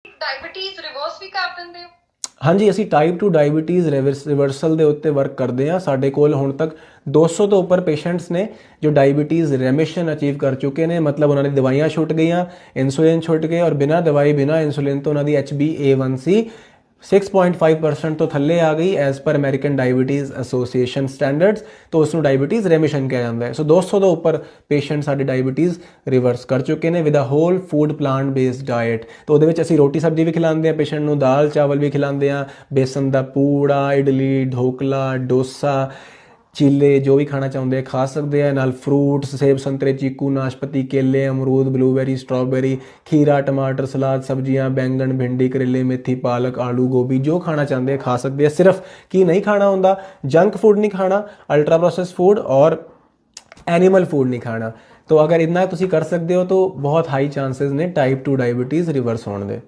Diabetes reverse ਵੀ ਕਰ ਦਿੰਦੇ ਹੋ? ਹਾਂਜੀ, ਅਸੀਂ ਟਾਈਪ 2 ਡਾਇਬੀਟੀਜ਼ ਰਿਵਰਸਲ ਦੇ ਉੱਤੇ ਵਰਕ ਕਰਦੇ ਹਾਂ। ਸਾਡੇ ਕੋਲ ਹੁਣ ਤੱਕ 200 ਤੋਂ ਉੱਪਰ ਪੇਸ਼ੈਂਟਸ ਨੇ ਜੋ ਡਾਇਬੀਟੀਜ਼ ਰੈਮਿਸ਼ਨ ਅਚੀਵ ਕਰ ਚੁੱਕੇ ਨੇ, ਮਤਲਬ ਉਹਨਾਂ ਦੀ ਦਵਾਈਆਂ ਛੁੱਟ ਗਈਆਂ, ਇਨਸੂਲਿਨ ਛੁੱਟ ਗਏ, ਔਰ ਬਿਨਾਂ ਦਵਾਈ ਬਿਨਾਂ ਇਨਸੂਲਿਨ ਤੋਂ ਉਹਨਾਂ ਦੀ HbA1c 6.5% ਤੋਂ ਥੱਲੇ ਆ ਗਈ as per American diabetes association standards. ਤੋਂ ਉਸ ਨੂੰ ਡਾਇਬੀਟੀਜ਼ ਰੈਮਿਸ਼ਨ ਕਿਹਾ ਜਾਂਦਾ ਹੈ। ਸੋ 200 ਤੋਂ ਉੱਪਰ ਪੇਸ਼ੈਂਟ ਸਾਡੇ ਡਾਇਬੀਟੀਜ਼ ਰਿਵਰਸ ਕਰ ਚੁੱਕੇ ਨੇ with a whole food plant based diet. ਤਾਂ ਉਹਦੇ ਵਿੱਚ ਅਸੀਂ ਰੋਟੀ ਸਬਜ਼ੀ ਵੀ ਖਿਲਾਉਂਦੇ ਹਾਂ ਪੇਸ਼ੈਂਟ ਨੂੰ, ਦਾਲ ਚਾਵਲ ਵੀ ਖਿਲਾਉਂਦੇ ਹਾਂ, ਬੇਸਨ ਦਾ ਪੂੜਾ, ਇਡਲੀ, ਢੋਕਲਾ, ਡੋਸਾ, ਚੀਲੇ, ਜੋ ਵੀ ਖਾਣਾ ਚਾਹੁੰਦੇ ਖਾ ਸਕਦੇ ਆ। ਨਾਲ ਫਰੂਟਸ, ਸੇਬ, ਸੰਤਰੇ, ਚੀਕੂ, ਨਾਸ਼ਪਤੀ, ਕੇਲੇ, ਅਮਰੂਦ, ਬਲੂਬੈਰੀ, ਸਟ੍ਰਾਬੇਰੀ, ਖੀਰਾ, ਟਮਾਟਰ, ਸਲਾਦ, ਸਬਜ਼ੀਆਂ, ਬੈਂਗਣ, ਭਿੰਡੀ, ਕਰੇਲੇ, ਮੇਥੀ, ਪਾਲਕ, ਆਲੂ, ਗੋਭੀ, ਜੋ ਖਾਣਾ ਚਾਹੁੰਦੇ ਖਾ ਸਕਦੇ ਆ। ਸਿਰਫ ਕੀ ਨਹੀਂ ਖਾਣਾ ਹੁੰਦਾ, ਜੰਕ ਫੂਡ ਨਹੀਂ ਖਾਣਾ, ਅਲਟਰਾ ਪ੍ਰੋਸੈਸ ਫੂਡ ਔਰ ਐਨੀਮਲ ਫੂਡ ਨਹੀਂ ਖਾਣਾ। तो अगर इतना ਤੁਸੀਂ ਕਰ ਸਕਦੇ ਹੋ तो बहुत हाई चांसेस ने टाइप 2 डायबिटीज़ रिवर्स होने दे।